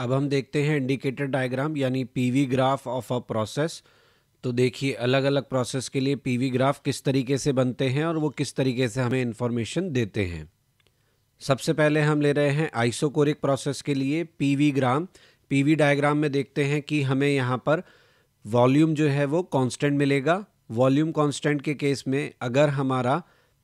अब हम देखते हैं इंडिकेटर डायग्राम यानी PV graph of a process. तो देखिए अलग अलग प्रोसेस के लिए पीवी ग्राफ किस तरीके से बनते हैं और वो किस तरीके से हमें इंफॉर्मेशन देते हैं। सबसे पहले हम ले रहे हैं आइसोकोरिक प्रोसेस के लिए पीवी ग्राम। पीवी डायग्राम में देखते हैं कि हमें यहाँ पर वॉल्यूम जो है वो कांस्टेंट मिलेगा। वॉल्यूम कांस्टेंट के केस में अगर हमारा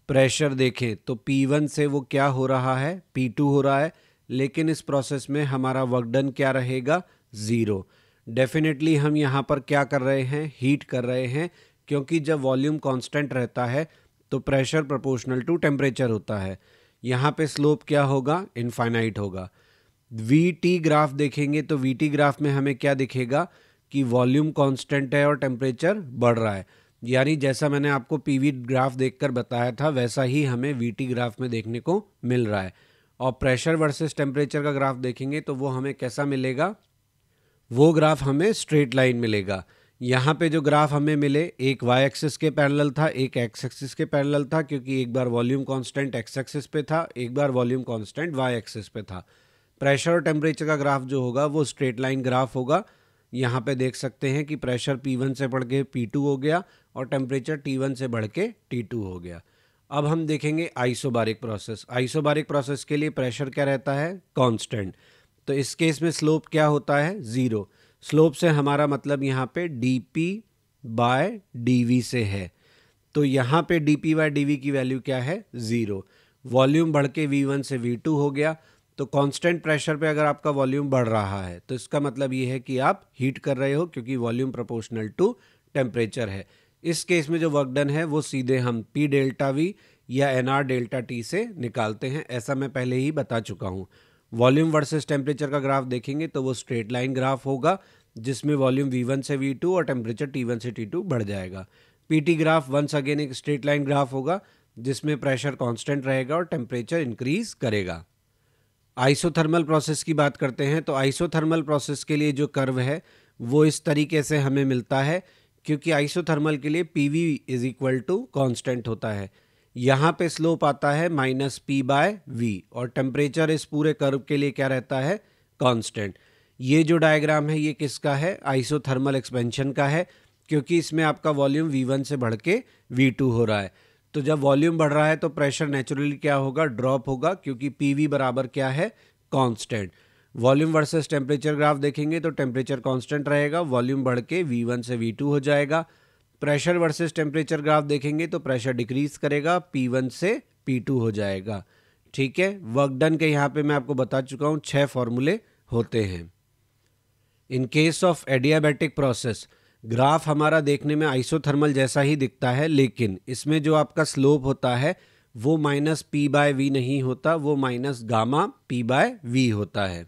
प्रेशर देखें तो P1 से वो क्या हो रहा है, P2 हो रहा है, लेकिन इस प्रोसेस में हमारा वर्क डन क्या रहेगा, ज़ीरो। डेफिनेटली हम यहाँ पर क्या कर रहे हैं, हीट कर रहे हैं, क्योंकि जब वॉल्यूम कांस्टेंट रहता है तो प्रेशर प्रोपोर्शनल टू टेम्परेचर होता है। यहाँ पे स्लोप क्या होगा, इनफाइनाइट होगा। वी ग्राफ देखेंगे तो वी ग्राफ में हमें क्या दिखेगा कि वॉल्यूम कांस्टेंट है और टेम्परेचर बढ़ रहा है। यानी जैसा मैंने आपको पीवी ग्राफ देखकर बताया था वैसा ही हमें वीटी ग्राफ में देखने को मिल रहा है। और प्रेशर वर्सेस टेम्परेचर का ग्राफ देखेंगे तो वो हमें कैसा मिलेगा, वो ग्राफ हमें स्ट्रेट लाइन मिलेगा। यहाँ पे जो ग्राफ हमें मिले एक वाई एक्सिस के पैरेलल था, एक एक्स एक्सिस के पैरेलल था, क्योंकि एक बार वॉल्यूम कांस्टेंट एक्स एक्सिस पे था, एक बार वॉल्यूम कांस्टेंट वाई एक्सिस पे था। प्रेशर और टेम्परेचर का ग्राफ जो होगा वो स्ट्रेट लाइन ग्राफ होगा। यहाँ पे देख सकते हैं कि प्रेशर P1 से बढ़ के P2 हो गया और टेम्परेचर T1 से बढ़ के T2 हो गया। अब हम देखेंगे आइसोबारिक प्रोसेस। आइसोबारिक प्रोसेस के लिए प्रेशर क्या रहता है, कांस्टेंट। तो इस केस में स्लोप क्या होता है, ज़ीरो। स्लोप से हमारा मतलब यहाँ पे dP बाय dV से है। तो यहाँ पे dP बाय dV की वैल्यू क्या है, ज़ीरो। वॉल्यूम बढ़ के V1 से V2 हो गया। तो कांस्टेंट प्रेशर पे अगर आपका वॉल्यूम बढ़ रहा है तो इसका मतलब ये है कि आप हीट कर रहे हो, क्योंकि वॉल्यूम प्रोपोर्शनल टू टेम्परेचर है। इस केस में जो वर्क डन है वो सीधे हम P डेल्टा V या NR डेल्टा T से निकालते हैं, ऐसा मैं पहले ही बता चुका हूँ। वॉल्यूम वर्सेस टेम्परेचर का ग्राफ देखेंगे तो वो स्ट्रेट लाइन ग्राफ होगा, जिसमें वॉल्यूम V1 से V2 और टेम्परेचर T1 से T2 बढ़ जाएगा। PT ग्राफ वंस अगेन एक स्ट्रेट लाइन ग्राफ होगा, जिसमें प्रेशर कांस्टेंट रहेगा और टेम्परेचर इंक्रीज करेगा। आइसोथर्मल प्रोसेस की बात करते हैं तो आइसोथर्मल प्रोसेस के लिए जो कर्व है वो इस तरीके से हमें मिलता है, क्योंकि आइसोथर्मल के लिए PV is equal to constant होता है। यहाँ पे स्लोप आता है -P/V और टेम्परेचर इस पूरे कर्व के लिए क्या रहता है, कांस्टेंट। ये जो डायग्राम है ये किसका है, आइसोथर्मल एक्सपेंशन का है, क्योंकि इसमें आपका वॉल्यूम V1 से बढ़ के V2 हो रहा है। तो जब वॉल्यूम बढ़ रहा है तो प्रेशर नेचुरली क्या होगा, ड्रॉप होगा, क्योंकि PV बराबर क्या है, constant. Volume versus temperature graph देखेंगे तो टेम्परेचर कांस्टेंट रहेगा, वॉल्यूम बढ़ के V1 से V2 हो जाएगा। प्रेशर वर्सेस टेम्परेचर ग्राफ देखेंगे तो प्रेशर डिक्रीज करेगा, P1 से P2 हो जाएगा। ठीक है, वर्क डन के यहाँ पे मैं आपको बता चुका हूँ 6 फॉर्मूले होते हैं। In case of adiabatic process graph हमारा देखने में आइसोथर्मल जैसा ही दिखता है, लेकिन इसमें जो आपका स्लोप होता है वो -P/V नहीं होता, वो -γP/V होता है।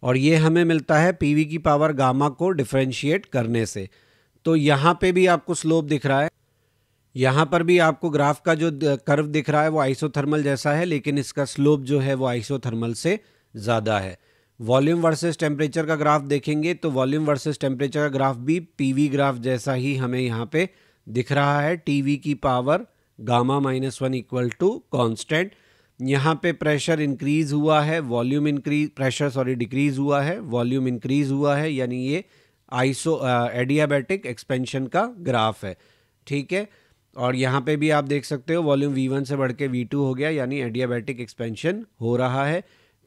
और ये हमें मिलता है PV की पावर गामा को डिफरेंशिएट करने से। तो यहाँ पे भी आपको स्लोप दिख रहा है, यहाँ पर भी आपको ग्राफ का जो कर्व दिख रहा है वो आइसोथर्मल जैसा है, लेकिन इसका स्लोप जो है वो आइसोथर्मल से ज़्यादा है। वॉल्यूम वर्सेस टेम्परेचर का ग्राफ देखेंगे तो वॉल्यूम वर्सेस टेम्परेचर का ग्राफ भी PV ग्राफ जैसा ही हमें यहाँ पे दिख रहा है। TV की पावर γ-1 इक्वल टू कॉन्स्टेंट। यहाँ पे प्रेशर इंक्रीज हुआ है, volume increase, pressure sorry decrease हुआ है, वॉल्यूम इंक्रीज हुआ है, यानी ये एडियाबैटिक एक्सपेंशन का ग्राफ है। ठीक है, और यहाँ पे भी आप देख सकते हो वॉल्यूम V1 से बढ़ के V2 हो गया, यानी एडियाबैटिक एक्सपेंशन हो रहा है।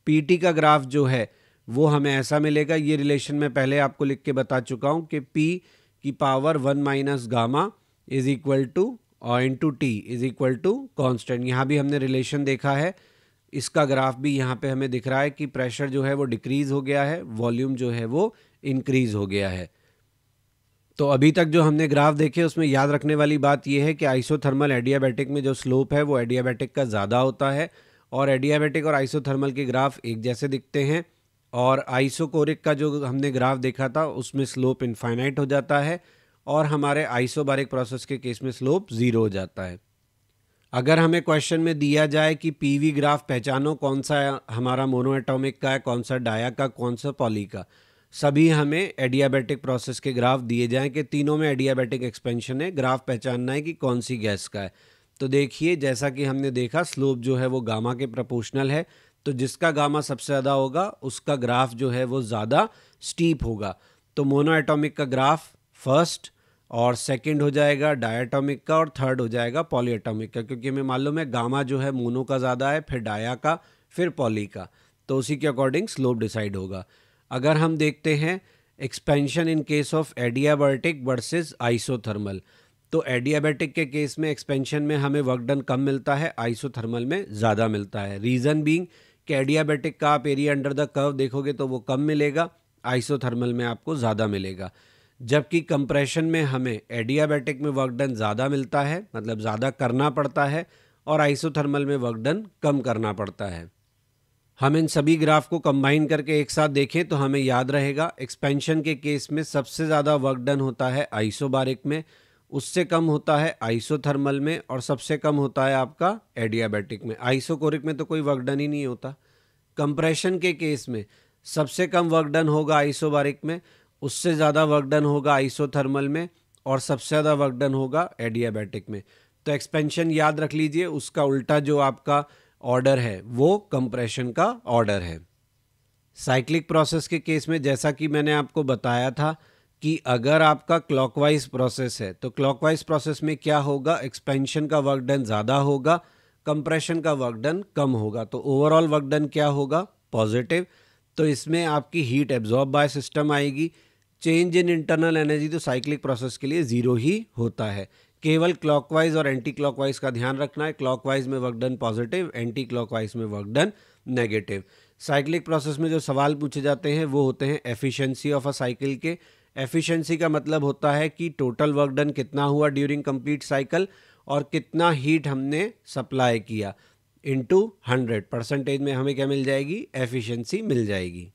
PT का ग्राफ जो है वो हमें ऐसा मिलेगा, ये रिलेशन मैं पहले आपको लिख के बता चुका हूँ कि P की power 1 - gamma is equal to और into T is equal to constant. यहाँ भी हमने रिलेशन देखा है, इसका ग्राफ भी यहाँ पे हमें दिख रहा है कि प्रेशर जो है वो डिक्रीज हो गया है, वॉल्यूम जो है वो इंक्रीज हो गया है। तो अभी तक जो हमने ग्राफ देखे उसमें याद रखने वाली बात यह है कि आइसोथर्मल एडियाबैटिक में जो स्लोप है वो एडियाबैटिक का ज़्यादा होता है, और एडियाबैटिक और आइसोथर्मल के ग्राफ एक जैसे दिखते हैं। और आइसोकोरिक का जो हमने ग्राफ देखा था उसमें स्लोप इनफाइनाइट हो जाता है, और हमारे आइसोबारिक प्रोसेस के केस में स्लोप ज़ीरो हो जाता है। अगर हमें क्वेश्चन में दिया जाए कि PV ग्राफ पहचानो कौन सा हमारा मोनोएटॉमिक का है, कौन सा डाया का, कौन सा पॉली का, सभी हमें एडियाबैटिक प्रोसेस के ग्राफ दिए जाएं कि तीनों में एडियाबैटिक एक्सपेंशन है, ग्राफ पहचानना है कि कौन सी गैस का है। तो देखिए जैसा कि हमने देखा स्लोप जो है वो गामा के प्रोपोर्शनल है, तो जिसका गामा सबसे ज़्यादा होगा उसका ग्राफ जो है वो ज़्यादा स्टीप होगा। तो मोनो एटॉमिक का ग्राफ फर्स्ट और सेकंड हो जाएगा डायटॉमिक का, और थर्ड हो जाएगा पॉली एटॉमिक का, क्योंकि हमें मालूम है गामा जो है मोनो का ज़्यादा है, फिर डाया का, फिर पॉली का, तो उसी के अकॉर्डिंग स्लोप डिसाइड होगा। अगर हम देखते हैं expansion in case of adiabatic versus isothermal, तो एडियाबैटिक के केस में एक्सपेंशन में हमें वर्क डन कम मिलता है, आइसोथर्मल में ज़्यादा मिलता है। रीज़न बीइंग कि एडियाबैटिक का आप एरिया अंडर द कर्व देखोगे तो वो कम मिलेगा, आइसोथर्मल में आपको ज़्यादा मिलेगा। जबकि कंप्रेशन में हमें एडियाबैटिक में वर्क डन ज़्यादा मिलता है, मतलब ज़्यादा करना पड़ता है, और आइसोथर्मल में वर्क डन कम करना पड़ता है। हम इन सभी ग्राफ को कंबाइन करके एक साथ देखें तो हमें याद रहेगा एक्सपेंशन के केस में सबसे ज़्यादा वर्क डन होता है आइसोबारिक में, उससे कम होता है आइसोथर्मल में, और सबसे कम होता है आपका एडियाबैटिक में। आइसोकोरिक में तो कोई वर्क डन ही नहीं होता। कंप्रेशन के केस में सबसे कम वर्क डन होगा आइसोबारिक में, उससे ज़्यादा वर्क डन होगा आइसोथर्मल में, और सबसे ज़्यादा वर्क डन होगा एडियाबैटिक में। तो एक्सपेंशन याद रख लीजिए, उसका उल्टा जो आपका ऑर्डर है वो कंप्रेशन का ऑर्डर है। साइक्लिक प्रोसेस के केस में जैसा कि मैंने आपको बताया था कि अगर आपका क्लॉकवाइज प्रोसेस है तो क्लॉकवाइज प्रोसेस में क्या होगा, एक्सपेंशन का वर्क डन ज़्यादा होगा, कंप्रेशन का वर्क डन कम होगा, तो ओवरऑल वर्क डन क्या होगा, पॉजिटिव। तो इसमें आपकी हीट एब्जॉर्ब बाय सिस्टम आएगी। चेंज इन इंटरनल एनर्जी तो साइक्लिक प्रोसेस के लिए ज़ीरो ही होता है। केवल क्लॉकवाइज और एंटी क्लॉकवाइज का ध्यान रखना है, क्लॉकवाइज में work done positive, anti clockwise में work done negative. Cyclic process में जो सवाल पूछे जाते हैं वो होते हैं एफिशिएंसी ऑफ अ साइकिल के। एफिशिएंसी का मतलब होता है कि टोटल वर्क डन कितना हुआ ड्यूरिंग कंप्लीट साइकिल और कितना हीट हमने सप्लाई किया, इनटू 100 परसेंटेज में हमें क्या मिल जाएगी, एफिशिएंसी मिल जाएगी।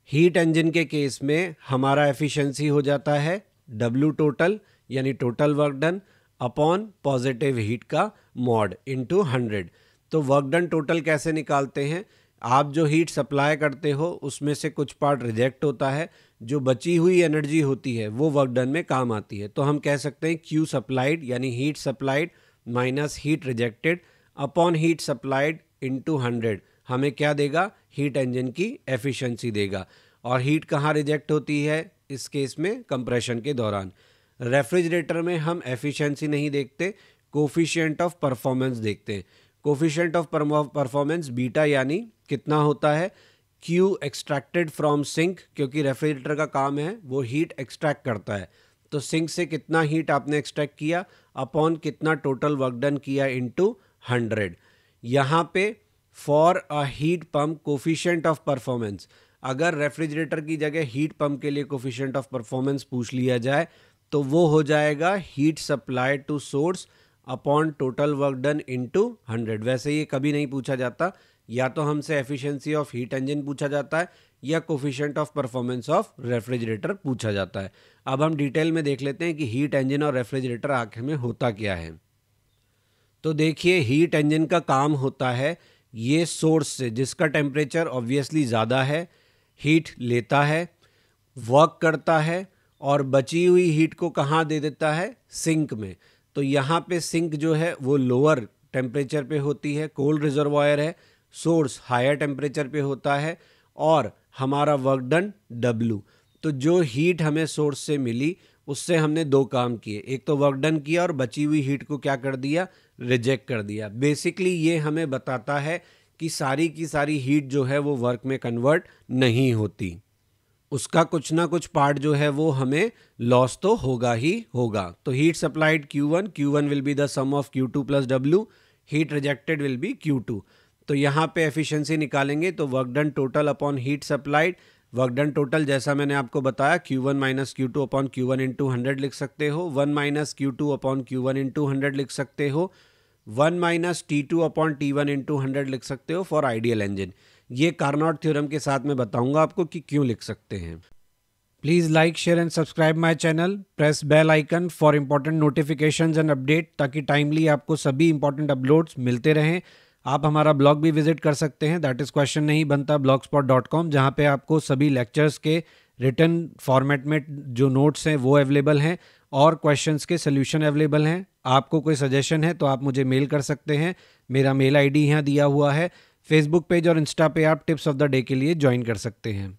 हीट इंजन के केस में हमारा एफिशिएंसी हो जाता है W टोटल यानी total work done upon positive heat का मॉड इनटू 100। तो वर्क डन टोटल कैसे निकालते हैं, आप जो हीट सप्लाई करते हो उसमें से कुछ पार्ट रिजेक्ट होता है, जो बची हुई एनर्जी होती है वो वर्क डन में काम आती है। तो हम कह सकते हैं Q सप्लाइड यानी heat supplied minus heat rejected upon heat supplied into 100 हमें क्या देगा, हीट इंजन की एफिशिएंसी देगा। और हीट कहाँ रिजेक्ट होती है इस केस में, कंप्रेशन के दौरान। रेफ्रिजरेटर में हम एफिशिएंसी नहीं देखते, कोफिशिएंट ऑफ परफॉर्मेंस देखते हैं। कोफिशिएंट ऑफ परफॉर्मेंस बीटा यानी कितना होता है, Q एक्सट्रैक्टेड फ्रॉम सिंक, क्योंकि रेफ्रिजरेटर का काम है वो हीट एक्सट्रैक्ट करता है। तो सिंक से कितना हीट आपने एक्सट्रैक्ट किया अपॉन कितना टोटल वर्क डन किया इनटू 100। यहाँ पे for a heat pump coefficient of performance, अगर रेफ्रिजरेटर की जगह हीट पंप के लिए कोफिशिएंट ऑफ परफॉर्मेंस पूछ लिया जाए तो वो हो जाएगा heat supply to source upon total work done into 100। वैसे ये कभी नहीं पूछा जाता, या तो हमसे एफिशिएंसी ऑफ हीट इंजन पूछा जाता है या coefficient of performance of refrigerator पूछा जाता है। अब हम डिटेल में देख लेते हैं कि हीट इंजन और रेफ्रिजरेटर आखिर में होता क्या है। तो देखिए, हीट इंजन का काम होता है ये सोर्स से जिसका टेम्परेचर ऑब्वियसली ज़्यादा है, हीट लेता है, वर्क करता है, और बची हुई हीट को कहाँ दे देता है, सिंक में। तो यहाँ पे सिंक जो है वो लोअर टेम्परेचर पे होती है, कोल्ड रिजर्वायर है, सोर्स हायर टेम्परेचर पे होता है, और हमारा वर्क डन W। तो जो हीट हमें सोर्स से मिली उससे हमने दो काम किए, एक तो वर्क डन किया और बची हुई हीट को क्या कर दिया, रिजेक्ट कर दिया। बेसिकली ये हमें बताता है कि सारी की सारी हीट जो है वो वर्क में कन्वर्ट नहीं होती, उसका कुछ ना कुछ पार्ट जो है वो हमें लॉस तो होगा ही होगा। तो heat supplied Q1 will be the sum of Q2 plus W, heat rejected will be Q2। तो यहाँ पे एफिशिएंसी निकालेंगे तो work done total upon heat supplied, work done total जैसा मैंने आपको बताया Q1 minus Q2 upon Q1 into 100 लिख सकते हो, 1 minus Q2 upon Q1 into 100 लिख सकते हो, 1 minus T2 upon T1 into 100 लिख सकते हो फॉर आइडियल इंजन। ये कार्नोट थ्योरम के साथ मैं बताऊंगा आपको कि क्यों लिख सकते हैं। Please like, share and subscribe my channel, press bell icon for important notifications and update, ताकि टाइमली आपको सभी इंपॉर्टेंट अपलोड्स मिलते रहें। आप हमारा ब्लॉग भी विजिट कर सकते हैं, दैट इज़ क्वेश्चन नहीं बनता blogspot.com, जहाँ पे आपको सभी लेक्चर्स के रिटन फॉर्मेट में जो नोट्स हैं वो अवेलेबल हैं और क्वेश्चंस के सोल्यूशन अवेलेबल हैं। आपको कोई सजेशन है तो आप मुझे मेल कर सकते हैं, मेरा मेल ID यहाँ दिया हुआ है। फेसबुक पेज और इंस्टा पे आप टिप्स ऑफ द डे के लिए ज्वाइन कर सकते हैं।